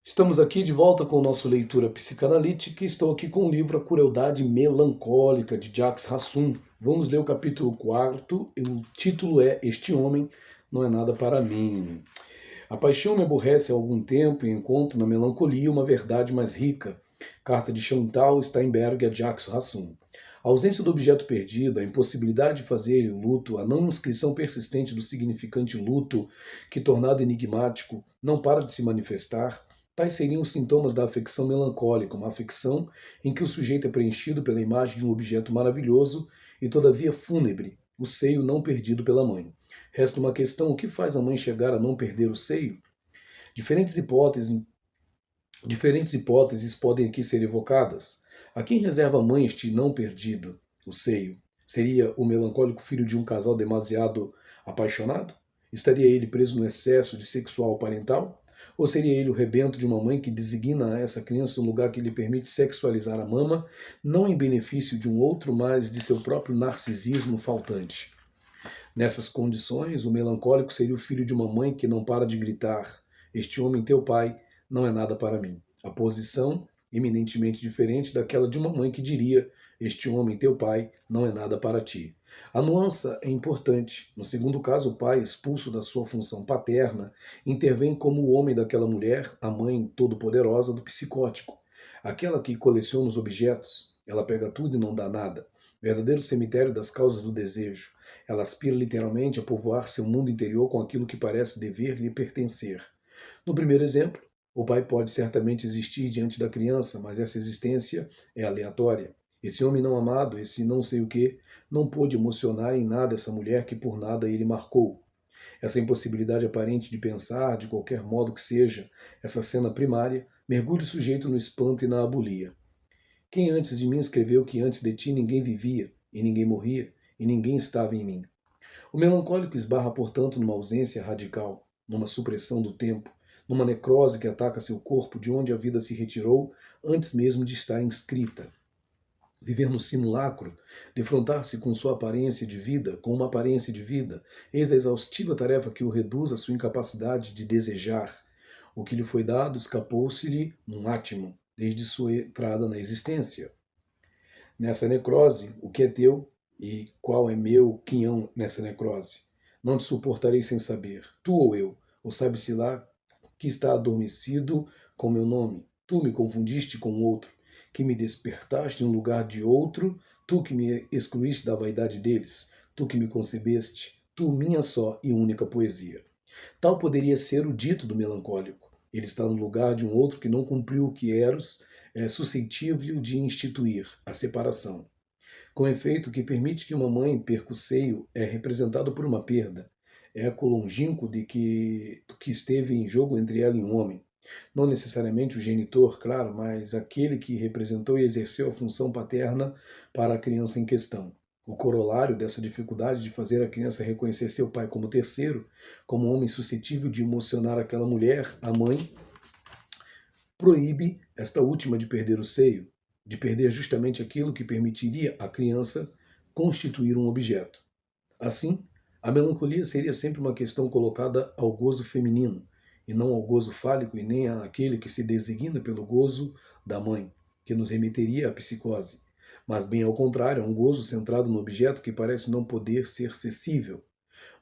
Estamos aqui de volta com o nosso Leitura Psicanalítica e estou aqui com o livro A Crueldade Melancólica, de Jacques Rassum. Vamos ler o capítulo 4 e o título é Este Homem Não É Nada Para Mim. A paixão me aborrece há algum tempo e encontro na melancolia uma verdade mais rica. Carta de Chantal Steinberg a Jacques Rassum. A ausência do objeto perdido, a impossibilidade de fazer o luto, a não inscrição persistente do significante luto, que tornado enigmático, não para de se manifestar. Tais seriam os sintomas da afecção melancólica, uma afecção em que o sujeito é preenchido pela imagem de um objeto maravilhoso e todavia fúnebre, o seio não perdido pela mãe. Resta uma questão: o que faz a mãe chegar a não perder o seio? Diferentes hipóteses podem aqui ser evocadas. A quem reserva a mãe este não perdido, o seio? Seria o melancólico filho de um casal demasiado apaixonado? Estaria ele preso no excesso de sexual parental? Ou seria ele o rebento de uma mãe que designa a essa criança um lugar que lhe permite sexualizar a mama, não em benefício de um outro, mas de seu próprio narcisismo faltante? Nessas condições, o melancólico seria o filho de uma mãe que não para de gritar: Este homem, teu pai, não é nada para mim. A posição eminentemente diferente daquela de uma mãe que diria: Este homem, teu pai, não é nada para ti. A nuance é importante. No segundo caso, o pai, expulso da sua função paterna, intervém como o homem daquela mulher, a mãe todo-poderosa do psicótico. Aquela que coleciona os objetos, ela pega tudo e não dá nada. Verdadeiro cemitério das causas do desejo. Ela aspira literalmente a povoar seu mundo interior com aquilo que parece dever lhe pertencer. No primeiro exemplo, o pai pode certamente existir diante da criança, mas essa existência é aleatória. Esse homem não amado, esse não sei o que, não pôde emocionar em nada essa mulher que por nada ele marcou. Essa impossibilidade aparente de pensar, de qualquer modo que seja, essa cena primária, mergulha o sujeito no espanto e na abulia. Quem antes de mim escreveu que antes de ti ninguém vivia, e ninguém morria, e ninguém estava em mim? O melancólico esbarra, portanto, numa ausência radical, numa supressão do tempo, numa necrose que ataca seu corpo de onde a vida se retirou antes mesmo de estar inscrita. Viver no simulacro, defrontar-se com sua aparência de vida, com uma aparência de vida, eis a exaustiva tarefa que o reduz à sua incapacidade de desejar. O que lhe foi dado escapou-se-lhe num átimo, desde sua entrada na existência. Nessa necrose, o que é teu e qual é meu quinhão nessa necrose? Não te suportarei sem saber, tu ou sabe-se lá que está adormecido com meu nome. Tu me confundiste com outro, que me despertaste em lugar de outro, tu que me excluíste da vaidade deles, tu que me concebeste, tu minha só e única poesia. Tal poderia ser o dito do melancólico. Ele está no lugar de um outro que não cumpriu o que Eros é suscetível de instituir, a separação. Com efeito, o que permite que uma mãe perca o seio é representado por uma perda. É eco longínquo do que esteve em jogo entre ela e um homem. Não necessariamente o genitor, claro, mas aquele que representou e exerceu a função paterna para a criança em questão. O corolário dessa dificuldade de fazer a criança reconhecer seu pai como terceiro, como um homem suscetível de emocionar aquela mulher, a mãe, proíbe esta última de perder o seio, de perder justamente aquilo que permitiria à criança constituir um objeto. Assim, a melancolia seria sempre uma questão colocada ao gozo feminino, e não ao gozo fálico e nem àquele que se designa pelo gozo da mãe, que nos remeteria à psicose, mas bem ao contrário, a um gozo centrado no objeto que parece não poder ser cessível.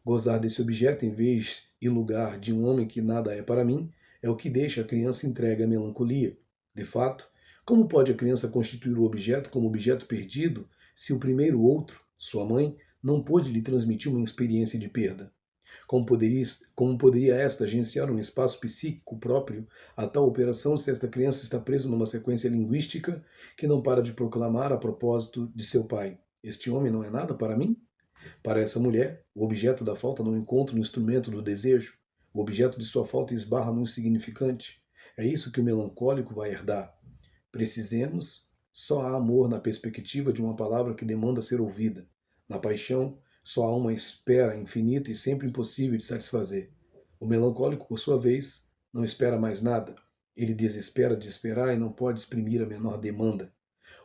Gozar desse objeto em vez e lugar de um homem que nada é para mim é o que deixa a criança entregue à melancolia. De fato, como pode a criança constituir o objeto como objeto perdido se o primeiro outro, sua mãe, não pôde lhe transmitir uma experiência de perda? Como poderia esta agenciar um espaço psíquico próprio a tal operação se esta criança está presa numa sequência linguística que não para de proclamar a propósito de seu pai: Este homem não é nada para mim? Para essa mulher, o objeto da falta não encontra no instrumento do desejo. O objeto de sua falta esbarra no insignificante. É isso que o melancólico vai herdar. Precisemos, só há amor na perspectiva de uma palavra que demanda ser ouvida. Na paixão, só há uma espera infinita e sempre impossível de satisfazer. O melancólico, por sua vez, não espera mais nada. Ele desespera de esperar e não pode exprimir a menor demanda.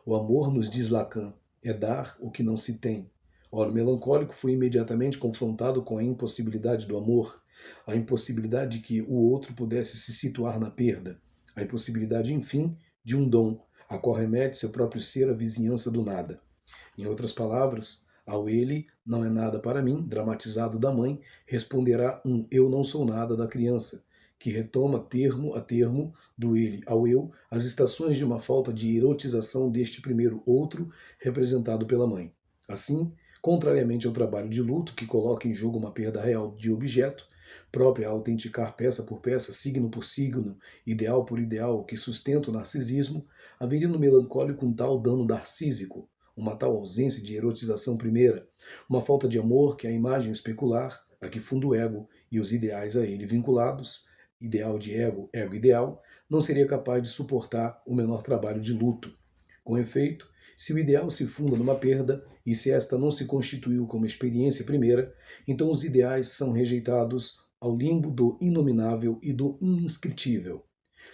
O amor, nos diz Lacan, é dar o que não se tem. Ora, o melancólico foi imediatamente confrontado com a impossibilidade do amor, a impossibilidade de que o outro pudesse se situar na perda, a impossibilidade, enfim, de um dom, a qual remete seu próprio ser à vizinhança do nada. Em outras palavras, ao ele não é nada para mim, dramatizado da mãe, responderá um eu não sou nada da criança, que retoma termo a termo, do ele ao eu, as estações de uma falta de erotização deste primeiro outro, representado pela mãe. Assim, contrariamente ao trabalho de luto, que coloca em jogo uma perda real de objeto, própria a autenticar peça por peça, signo por signo, ideal por ideal, que sustenta o narcisismo, haveria no melancólico um tal dano narcísico, uma tal ausência de erotização primeira, uma falta de amor que a imagem especular, a que funda o ego e os ideais a ele vinculados, ideal de ego, ego ideal, não seria capaz de suportar o menor trabalho de luto. Com efeito, se o ideal se funda numa perda, e se esta não se constituiu como experiência primeira, então os ideais são rejeitados ao limbo do inominável e do inscritível.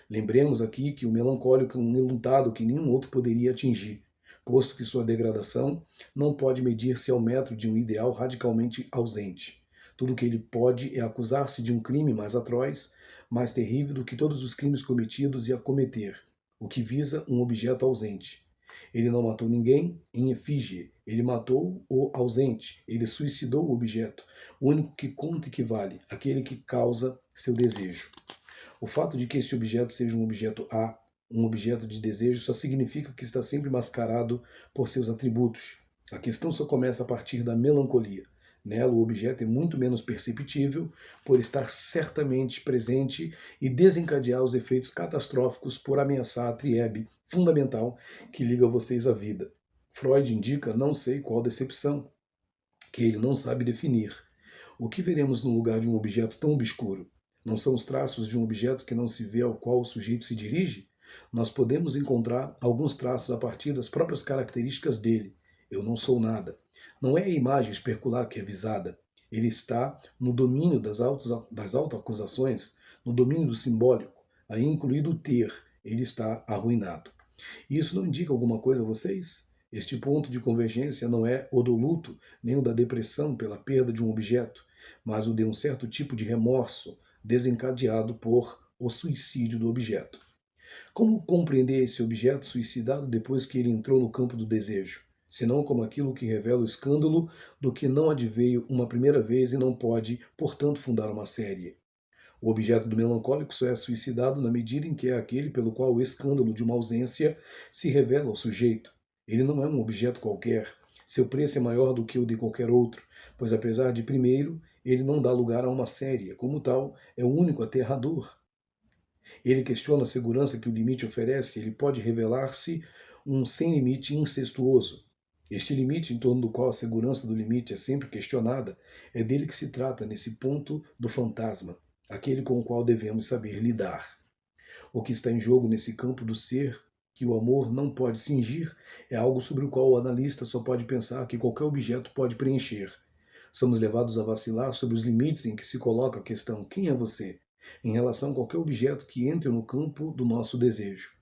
Lembremos aqui que o melancólico é um enlutado que nenhum outro poderia atingir, posto que sua degradação não pode medir-se ao metro de um ideal radicalmente ausente. Tudo o que ele pode é acusar-se de um crime mais atroz, mais terrível do que todos os crimes cometidos e a cometer, o que visa um objeto ausente. Ele não matou ninguém em efígie, ele matou o ausente, ele suicidou o objeto, o único que conta e que vale, aquele que causa seu desejo. O fato de que este objeto seja um objeto A, um objeto de desejo, só significa que está sempre mascarado por seus atributos. A questão só começa a partir da melancolia. Nela, o objeto é muito menos perceptível por estar certamente presente e desencadear os efeitos catastróficos por ameaçar a triebe fundamental que liga vocês à vida. Freud indica não sei qual decepção, que ele não sabe definir. O que veremos no lugar de um objeto tão obscuro? Não são os traços de um objeto que não se vê ao qual o sujeito se dirige? Nós podemos encontrar alguns traços a partir das próprias características dele. Eu não sou nada. Não é a imagem especular que é visada. Ele está no domínio das autoacusações, no domínio do simbólico, aí incluído o ter. Ele está arruinado. Isso não indica alguma coisa a vocês? Este ponto de convergência não é o do luto, nem o da depressão pela perda de um objeto, mas o de um certo tipo de remorso desencadeado por o suicídio do objeto. Como compreender esse objeto suicidado depois que ele entrou no campo do desejo? Senão como aquilo que revela o escândalo do que não adveio uma primeira vez e não pode, portanto, fundar uma série. O objeto do melancólico só é suicidado na medida em que é aquele pelo qual o escândalo de uma ausência se revela ao sujeito. Ele não é um objeto qualquer. Seu preço é maior do que o de qualquer outro, pois apesar de primeiro, ele não dá lugar a uma série. Como tal, é o único aterrador. Ele questiona a segurança que o limite oferece, ele pode revelar-se um sem limite incestuoso. Este limite em torno do qual a segurança do limite é sempre questionada, é dele que se trata nesse ponto do fantasma, aquele com o qual devemos saber lidar. O que está em jogo nesse campo do ser, que o amor não pode cingir, é algo sobre o qual o analista só pode pensar que qualquer objeto pode preencher. Somos levados a vacilar sobre os limites em que se coloca a questão quem é você, em relação a qualquer objeto que entre no campo do nosso desejo,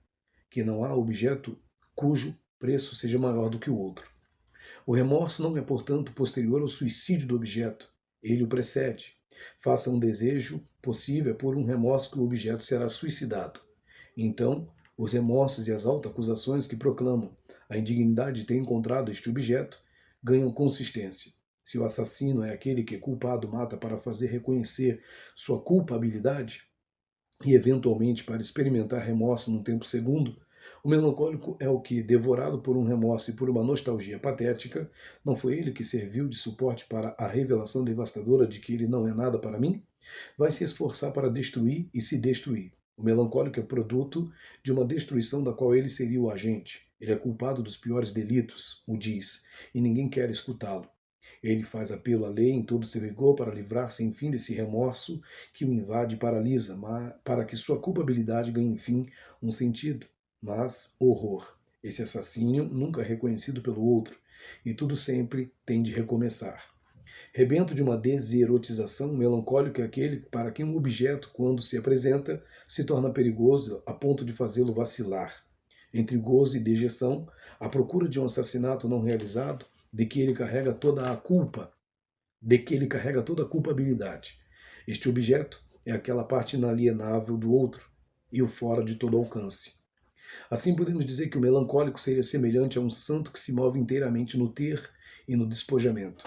que não há objeto cujo preço seja maior do que o outro. O remorso não é, portanto, posterior ao suicídio do objeto, ele o precede. Faça um desejo possível é por um remorso que o objeto será suicidado. Então, os remorsos e as autoacusações que proclamam a indignidade de ter encontrado este objeto ganham consistência. Se o assassino é aquele que culpado mata para fazer reconhecer sua culpabilidade e eventualmente para experimentar remorso num tempo segundo, o melancólico é o que, devorado por um remorso e por uma nostalgia patética, não foi ele que serviu de suporte para a revelação devastadora de que ele não é nada para mim? Vai se esforçar para destruir e se destruir. O melancólico é produto de uma destruição da qual ele seria o agente. Ele é culpado dos piores delitos, o diz, e ninguém quer escutá-lo. Ele faz apelo à lei em todo seu vigor para livrar-se, enfim, desse remorso que o invade e paralisa, para que sua culpabilidade ganhe, enfim, um sentido. Mas, horror, esse assassínio nunca é reconhecido pelo outro, e tudo sempre tem de recomeçar. Rebento de uma deserotização, melancólico é aquele para quem um objeto, quando se apresenta, se torna perigoso a ponto de fazê-lo vacilar. Entre gozo e dejeção, a procura de um assassinato não realizado, de que ele carrega toda a culpa, de que ele carrega toda a culpabilidade. Este objeto é aquela parte inalienável do outro, e o fora de todo alcance. Assim podemos dizer que o melancólico seria semelhante a um santo que se move inteiramente no ter e no despojamento,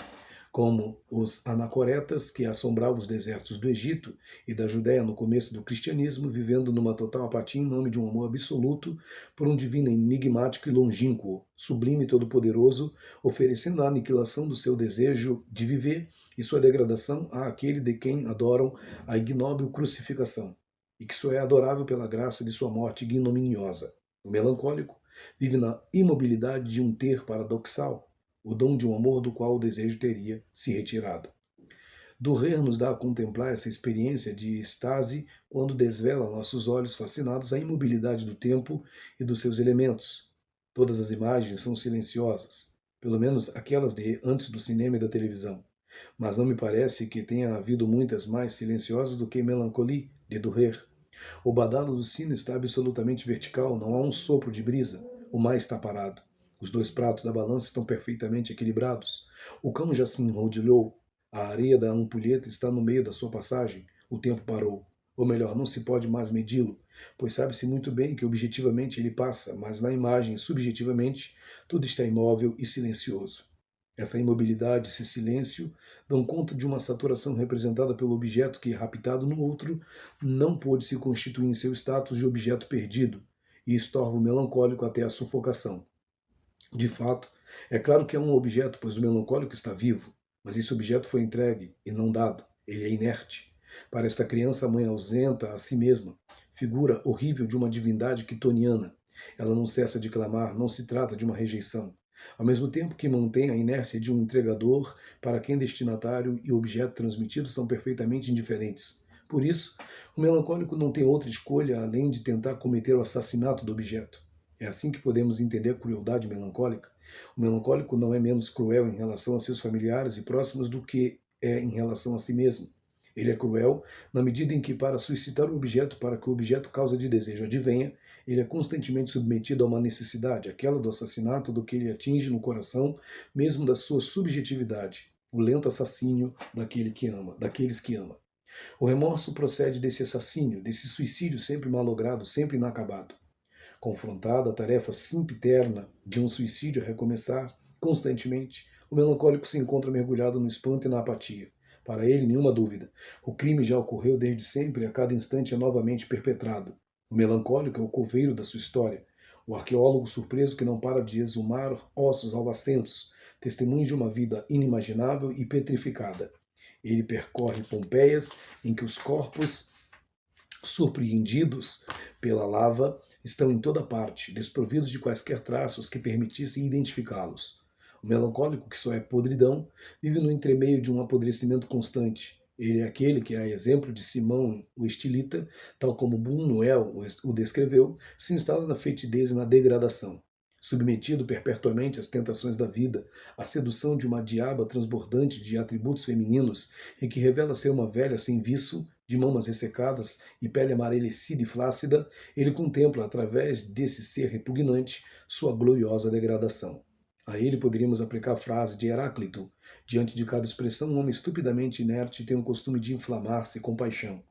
como os anacoretas que assombravam os desertos do Egito e da Judéia no começo do cristianismo, vivendo numa total apatia em nome de um amor absoluto por um divino enigmático e longínquo, sublime e todo-poderoso, oferecendo a aniquilação do seu desejo de viver e sua degradação àquele de quem adoram a ignóbil crucificação, e que só é adorável pela graça de sua morte ignominiosa. O melancólico vive na imobilidade de um ter paradoxal, o dom de um amor do qual o desejo teria se retirado. Durrer nos dá a contemplar essa experiência de estase quando desvela nossos olhos fascinados a imobilidade do tempo e dos seus elementos. Todas as imagens são silenciosas, pelo menos aquelas de antes do cinema e da televisão. Mas não me parece que tenha havido muitas mais silenciosas do que Melancolie, de Durrer. O badalo do sino está absolutamente vertical, não há um sopro de brisa. O mar está parado. Os dois pratos da balança estão perfeitamente equilibrados. O cão já se enrodilhou. A areia da ampulheta está no meio da sua passagem. O tempo parou. Ou melhor, não se pode mais medi-lo, pois sabe-se muito bem que objetivamente ele passa, mas na imagem, subjetivamente, tudo está imóvel e silencioso. Essa imobilidade, esse silêncio, dão conta de uma saturação representada pelo objeto que, raptado no outro, não pôde se constituir em seu status de objeto perdido, e estorva o melancólico até a sufocação. De fato, é claro que é um objeto, pois o melancólico está vivo, mas esse objeto foi entregue e não dado. Ele é inerte. Para esta criança, a mãe ausenta a si mesma, figura horrível de uma divindade quitoniana. Ela não cessa de clamar, não se trata de uma rejeição. Ao mesmo tempo que mantém a inércia de um entregador, para quem destinatário e objeto transmitido são perfeitamente indiferentes. Por isso, o melancólico não tem outra escolha além de tentar cometer o assassinato do objeto. É assim que podemos entender a crueldade melancólica. O melancólico não é menos cruel em relação a seus familiares e próximos do que é em relação a si mesmo. Ele é cruel na medida em que, para suscitar o objeto para que o objeto causa de desejo advenha, ele é constantemente submetido a uma necessidade, aquela do assassinato do que ele atinge no coração, mesmo da sua subjetividade, o lento assassínio daqueles que ama. O remorso procede desse assassínio, desse suicídio sempre malogrado, sempre inacabado. Confrontado à tarefa sempiterna de um suicídio a recomeçar constantemente, o melancólico se encontra mergulhado no espanto e na apatia. Para ele, nenhuma dúvida. O crime já ocorreu desde sempre e a cada instante é novamente perpetrado. O melancólico é o coveiro da sua história, o arqueólogo surpreso que não para de exumar ossos alvacentos, testemunho de uma vida inimaginável e petrificada. Ele percorre Pompeias, em que os corpos, surpreendidos pela lava, estão em toda parte, desprovidos de quaisquer traços que permitissem identificá-los. O melancólico, que só é podridão, vive no entremeio de um apodrecimento constante. Ele é aquele que, a exemplo de Simão, o estilita, tal como Buñuel o descreveu, se instala na fetidez e na degradação. Submetido perpetuamente às tentações da vida, à sedução de uma diaba transbordante de atributos femininos e que revela ser uma velha sem viço, de mamas ressecadas e pele amarelecida e flácida, ele contempla, através desse ser repugnante, sua gloriosa degradação. A ele poderíamos aplicar a frase de Heráclito: diante de cada expressão, um homem estupidamente inerte tem o costume de inflamar-se com paixão.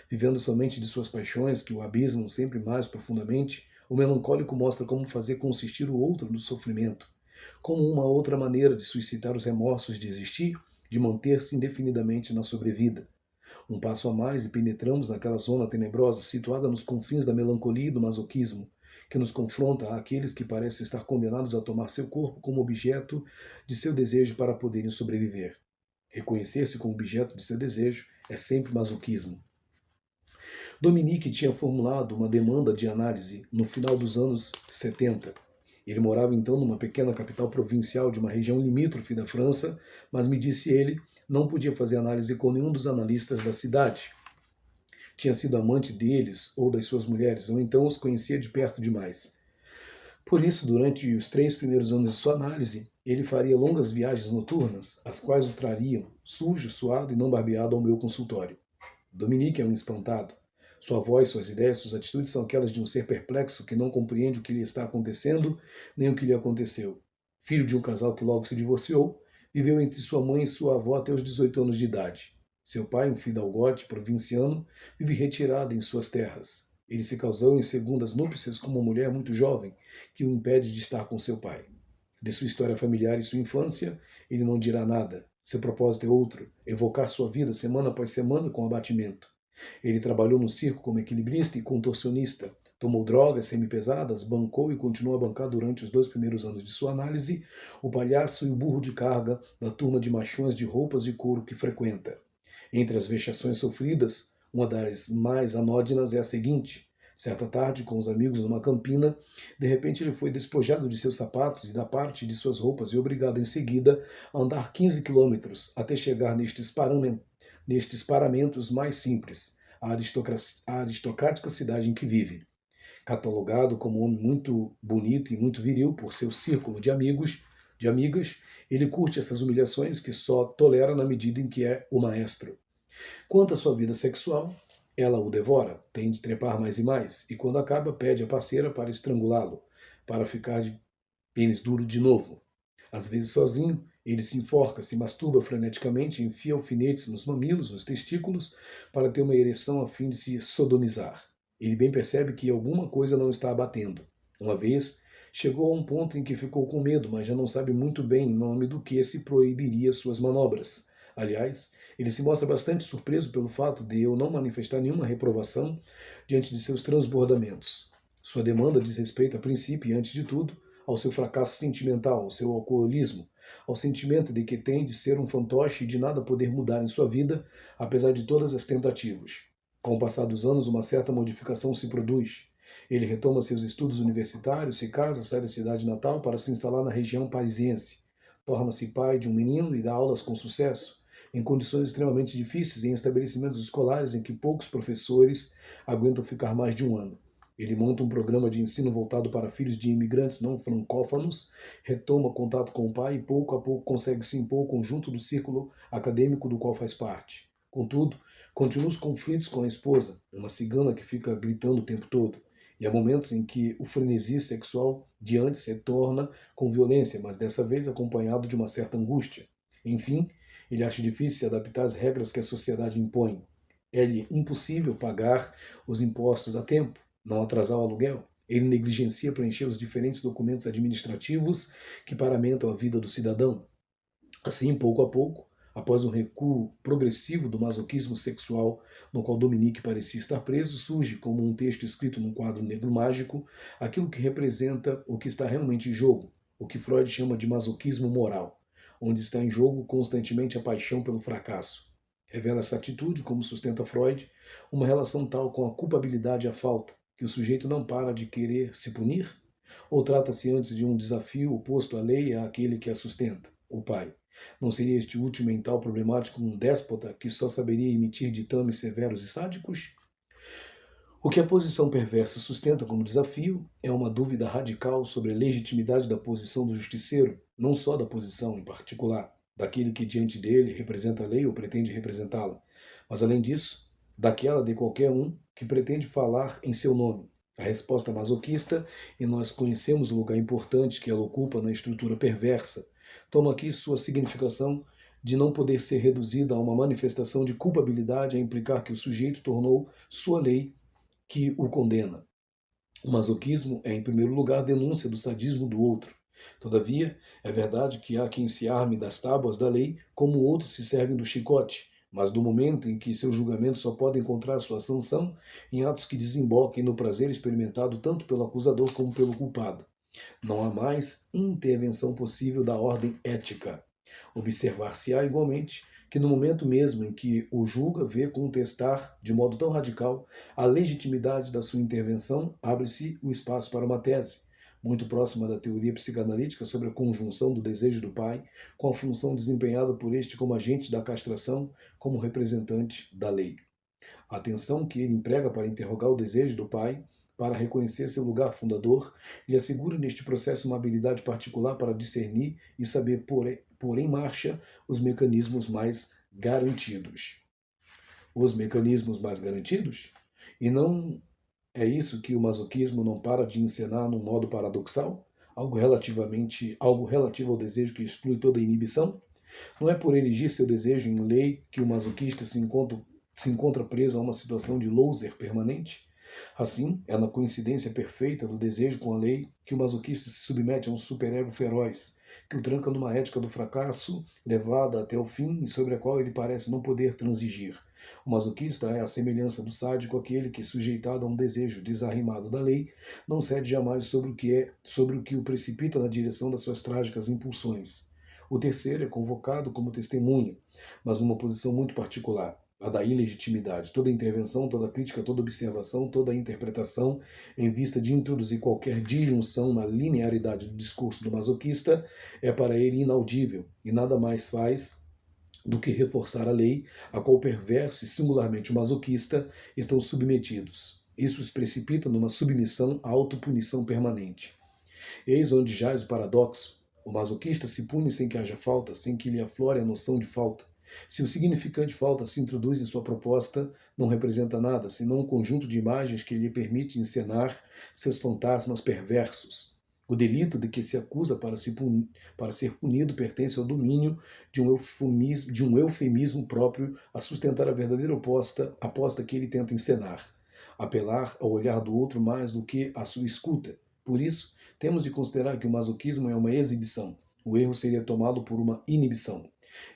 Vivendo somente de suas paixões, que o abismam sempre mais profundamente, o melancólico mostra como fazer consistir o outro no sofrimento, como uma outra maneira de suscitar os remorsos de existir, de manter-se indefinidamente na sobrevida. Um passo a mais e penetramos naquela zona tenebrosa situada nos confins da melancolia e do masoquismo, que nos confronta àqueles que parecem estar condenados a tomar seu corpo como objeto de seu desejo para poderem sobreviver. Reconhecer-se como objeto de seu desejo é sempre masoquismo. Dominique tinha formulado uma demanda de análise no final dos anos 70. Ele morava então numa pequena capital provincial de uma região limítrofe da França, mas, me disse ele, não podia fazer análise com nenhum dos analistas da cidade. Tinha sido amante deles ou das suas mulheres, ou então os conhecia de perto demais. Por isso, durante os 3 primeiros anos de sua análise, ele faria longas viagens noturnas, as quais o trariam, sujo, suado e não barbeado, ao meu consultório. Dominique é um espantado. Sua voz, suas ideias, suas atitudes são aquelas de um ser perplexo que não compreende o que lhe está acontecendo, nem o que lhe aconteceu. Filho de um casal que logo se divorciou, viveu entre sua mãe e sua avó até os 18 anos de idade. Seu pai, um fidalgote provinciano, vive retirado em suas terras. Ele se casou em segundas núpcias com uma mulher muito jovem, que o impede de estar com seu pai. De sua história familiar e sua infância, ele não dirá nada. Seu propósito é outro, evocar sua vida semana após semana com abatimento. Ele trabalhou no circo como equilibrista e contorcionista, tomou drogas semipesadas, bancou e continuou a bancar durante os 2 primeiros anos de sua análise o palhaço e o burro de carga da turma de machões de roupas de couro que frequenta. Entre as vexações sofridas, uma das mais anódinas é a seguinte: certa tarde, com os amigos numa campina, de repente ele foi despojado de seus sapatos e da parte de suas roupas e obrigado em seguida a andar 15 quilômetros até chegar nestes paramentos mais simples, a aristocrática cidade em que vive. Catalogado como um homem muito bonito e muito viril por seu círculo de amigas, ele curte essas humilhações que só tolera na medida em que é o maestro. Quanto à sua vida sexual, ela o devora, tem de trepar mais e mais, e quando acaba, pede à parceira para estrangulá-lo, para ficar de pênis duro de novo. Às vezes sozinho, ele se enforca, se masturba freneticamente, enfia alfinetes nos mamilos, nos testículos, para ter uma ereção a fim de se sodomizar. Ele bem percebe que alguma coisa não está abatendo. Uma vez, chegou a um ponto em que ficou com medo, mas já não sabe muito bem em nome do que se proibiria suas manobras. Aliás, ele se mostra bastante surpreso pelo fato de eu não manifestar nenhuma reprovação diante de seus transbordamentos. Sua demanda diz respeito, a princípio e antes de tudo, ao seu fracasso sentimental, ao seu alcoolismo, ao sentimento de que tem de ser um fantoche e de nada poder mudar em sua vida, apesar de todas as tentativas. Com o passar dos anos, uma certa modificação se produz. Ele retoma seus estudos universitários, se casa, sai da cidade natal para se instalar na região parisiense. Torna-se pai de um menino e dá aulas com sucesso, em condições extremamente difíceis, em estabelecimentos escolares em que poucos professores aguentam ficar mais de um ano. Ele monta um programa de ensino voltado para filhos de imigrantes não francófonos, retoma contato com o pai e pouco a pouco consegue se impor ao conjunto do círculo acadêmico do qual faz parte. Contudo, continua os conflitos com a esposa, uma cigana que fica gritando o tempo todo, e há momentos em que o frenesi sexual de antes retorna com violência, mas dessa vez acompanhado de uma certa angústia. Enfim, ele acha difícil se adaptar às regras que a sociedade impõe. É-lhe impossível pagar os impostos a tempo, não atrasar o aluguel. Ele negligencia preencher os diferentes documentos administrativos que paramentam a vida do cidadão. Assim, pouco a pouco, após um recuo progressivo do masoquismo sexual no qual Dominique parecia estar preso, surge, como um texto escrito num quadro negro mágico, aquilo que representa o que está realmente em jogo, o que Freud chama de masoquismo moral, onde está em jogo constantemente a paixão pelo fracasso. Revela essa atitude, como sustenta Freud, uma relação tal com a culpabilidade e a falta, que o sujeito não para de querer se punir? Ou trata-se antes de um desafio oposto à lei e àquele que a sustenta, o pai? Não seria este último em tal problemático um déspota que só saberia emitir ditames severos e sádicos? O que a posição perversa sustenta como desafio é uma dúvida radical sobre a legitimidade da posição do justiceiro, não só da posição em particular, daquele que diante dele representa a lei ou pretende representá-la, mas além disso, daquela de qualquer um que pretende falar em seu nome. A resposta masoquista, e nós conhecemos o lugar importante que ela ocupa na estrutura perversa, toma aqui sua significação de não poder ser reduzida a uma manifestação de culpabilidade a implicar que o sujeito tornou sua lei que o condena. O masoquismo é, em primeiro lugar, denúncia do sadismo do outro. Todavia, é verdade que há quem se arme das tábuas da lei como outros se servem do chicote, mas do momento em que seus julgamentos só podem encontrar sua sanção em atos que desemboquem no prazer experimentado tanto pelo acusador como pelo culpado. Não há mais intervenção possível da ordem ética. Observar-se-á igualmente que no momento mesmo em que o julga vê contestar de modo tão radical a legitimidade da sua intervenção, abre-se o espaço para uma tese, muito próxima da teoria psicanalítica sobre a conjunção do desejo do pai com a função desempenhada por este como agente da castração, como representante da lei. A atenção que ele emprega para interrogar o desejo do pai, para reconhecer seu lugar fundador, lhe assegura neste processo uma habilidade particular para discernir e saber pôr em marcha os mecanismos mais garantidos. Os mecanismos mais garantidos? E não é isso que o masoquismo não para de encenar num modo paradoxal? Algo relativo ao desejo que exclui toda inibição? Não é por erigir seu desejo em lei que o masoquista se encontra preso a uma situação de loser permanente? Assim, é na coincidência perfeita do desejo com a lei que o masoquista se submete a um superego feroz, que o tranca numa ética do fracasso, levada até o fim e sobre a qual ele parece não poder transigir. O masoquista é a semelhança do sádico, aquele que, sujeitado a um desejo desarrimado da lei, não cede jamais sobre o que o precipita na direção das suas trágicas impulsões. O terceiro é convocado como testemunha, mas numa posição muito particular, a da ilegitimidade. Toda intervenção, toda crítica, toda observação, toda interpretação, em vista de introduzir qualquer disjunção na linearidade do discurso do masoquista, é para ele inaudível e nada mais faz do que reforçar a lei a qual o perverso e singularmente o masoquista estão submetidos. Isso os precipita numa submissão à autopunição permanente. Eis onde jaz o paradoxo. O masoquista se pune sem que haja falta, sem que lhe aflore a noção de falta. Se o significante falta se introduz em sua proposta, não representa nada, senão um conjunto de imagens que lhe permite encenar seus fantasmas perversos. O delito de que se acusa para ser punido pertence ao domínio de um eufemismo próprio a sustentar a verdadeira aposta que ele tenta encenar. Apelar ao olhar do outro mais do que à sua escuta. Por isso, temos de considerar que o masoquismo é uma exibição. O erro seria tomado por uma inibição.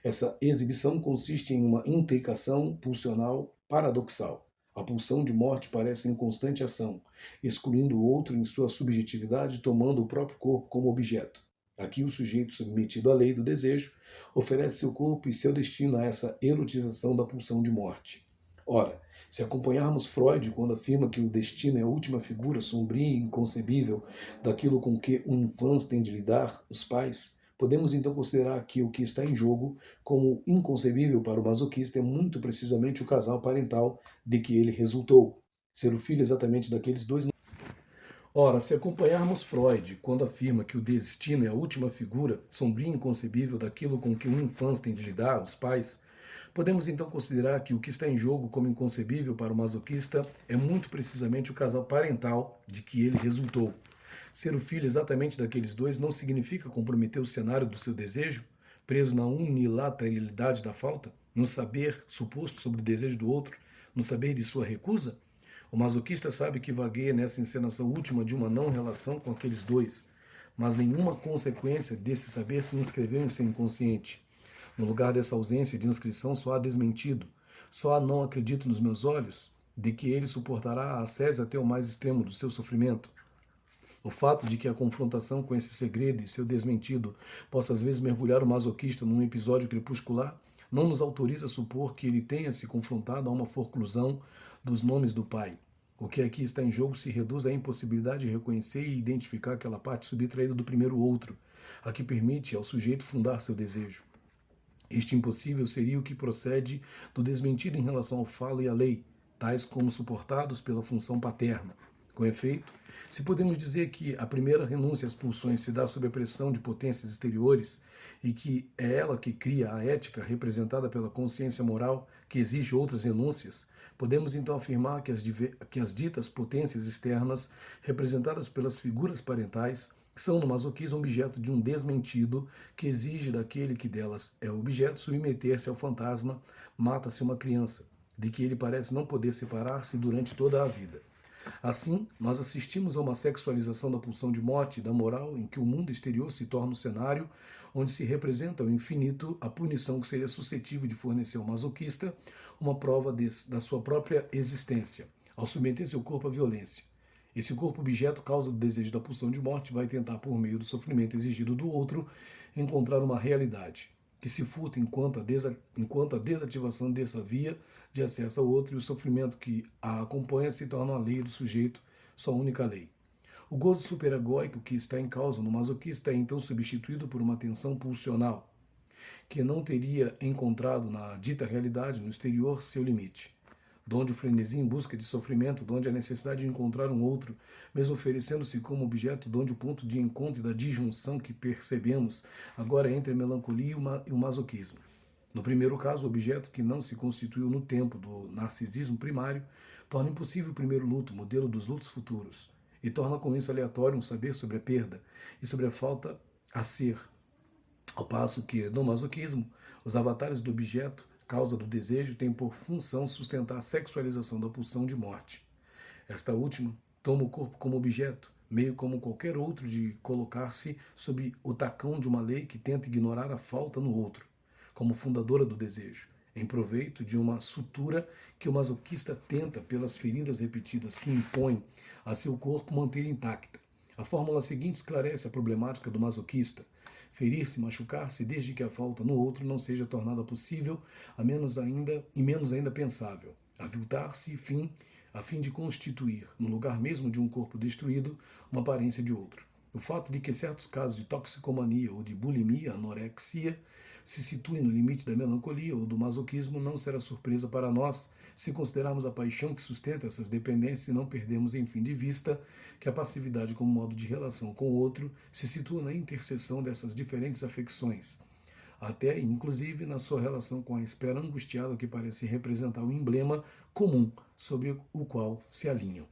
Essa exibição consiste em uma intricação pulsional paradoxal. A pulsão de morte parece em constante ação, excluindo o outro em sua subjetividade, tomando o próprio corpo como objeto. Aqui o sujeito submetido à lei do desejo oferece seu corpo e seu destino a essa erotização da pulsão de morte. Ora, se acompanharmos Freud quando afirma que o destino é a última figura sombria e inconcebível daquilo com que o infância tem de lidar, os pais, podemos então considerar que o que está em jogo como inconcebível para o masoquista é muito precisamente o casal parental de que ele resultou. Ser o filho exatamente daqueles dois. Ora, se acompanharmos Freud quando afirma que o destino é a última figura sombria e inconcebível daquilo com que um infância tem de lidar, os pais, podemos então considerar que o que está em jogo como inconcebível para o masoquista é muito precisamente o casal parental de que ele resultou. Ser o filho exatamente daqueles dois não significa comprometer o cenário do seu desejo, preso na unilateralidade da falta, no saber suposto sobre o desejo do outro, no saber de sua recusa? O masoquista sabe que vagueia nessa encenação última de uma não relação com aqueles dois, mas nenhuma consequência desse saber se inscreveu em seu inconsciente. No lugar dessa ausência de inscrição só há desmentido, só há não acredito nos meus olhos, de que ele suportará a ascese até o mais extremo do seu sofrimento. O fato de que a confrontação com esse segredo e seu desmentido possa às vezes mergulhar o masoquista num episódio crepuscular não nos autoriza a supor que ele tenha se confrontado a uma forclusão dos nomes do pai. O que aqui está em jogo se reduz à impossibilidade de reconhecer e identificar aquela parte subtraída do primeiro outro, a que permite ao sujeito fundar seu desejo. Este impossível seria o que procede do desmentido em relação ao falo e à lei, tais como suportados pela função paterna. Com efeito, se podemos dizer que a primeira renúncia às pulsões se dá sob a pressão de potências exteriores e que é ela que cria a ética representada pela consciência moral que exige outras renúncias, podemos então afirmar que as ditas potências externas, representadas pelas figuras parentais, são no masoquismo objeto de um desmentido que exige daquele que delas é objeto submeter-se ao fantasma mata-se uma criança, de que ele parece não poder separar-se durante toda a vida. Assim, nós assistimos a uma sexualização da pulsão de morte e da moral em que o mundo exterior se torna um cenário onde se representa ao infinito a punição que seria suscetível de fornecer ao masoquista uma prova da sua própria existência, ao submeter seu corpo à violência. Esse corpo objeto, causa do desejo da pulsão de morte, vai tentar, por meio do sofrimento exigido do outro, encontrar uma realidade que se furta enquanto a desativação dessa via de acesso ao outro e o sofrimento que a acompanha se torna a lei do sujeito, sua única lei. O gozo superegóico que está em causa no masoquista é então substituído por uma tensão pulsional, que não teria encontrado na dita realidade no exterior seu limite. Donde o frenesi em busca de sofrimento, donde a necessidade de encontrar um outro, mesmo oferecendo-se como objeto, donde o ponto de encontro e da disjunção que percebemos agora entre a melancolia e o masoquismo. No primeiro caso, o objeto que não se constituiu no tempo do narcisismo primário torna impossível o primeiro luto, modelo dos lutos futuros, e torna com isso aleatório um saber sobre a perda e sobre a falta a ser. Ao passo que, no masoquismo, os avatares do objeto, causa do desejo, têm por função sustentar a sexualização da pulsão de morte. Esta última toma o corpo como objeto, meio como qualquer outro de colocar-se sob o tacão de uma lei que tenta ignorar a falta no outro, como fundadora do desejo, em proveito de uma sutura que o masoquista tenta, pelas feridas repetidas que impõe a seu corpo, manter intacta. A fórmula seguinte esclarece a problemática do masoquista: ferir-se, machucar-se, desde que a falta no outro não seja tornada possível, a menos ainda pensável. Aviltar-se, a fim de constituir, no lugar mesmo de um corpo destruído, uma aparência de outro. O fato de que certos casos de toxicomania ou de bulimia, anorexia, se situem no limite da melancolia ou do masoquismo não será surpresa para nós, se considerarmos a paixão que sustenta essas dependências e não perdemos, enfim, de vista que a passividade como modo de relação com o outro se situa na interseção dessas diferentes afecções, até inclusive na sua relação com a espera angustiada que parece representar o emblema comum sobre o qual se alinham.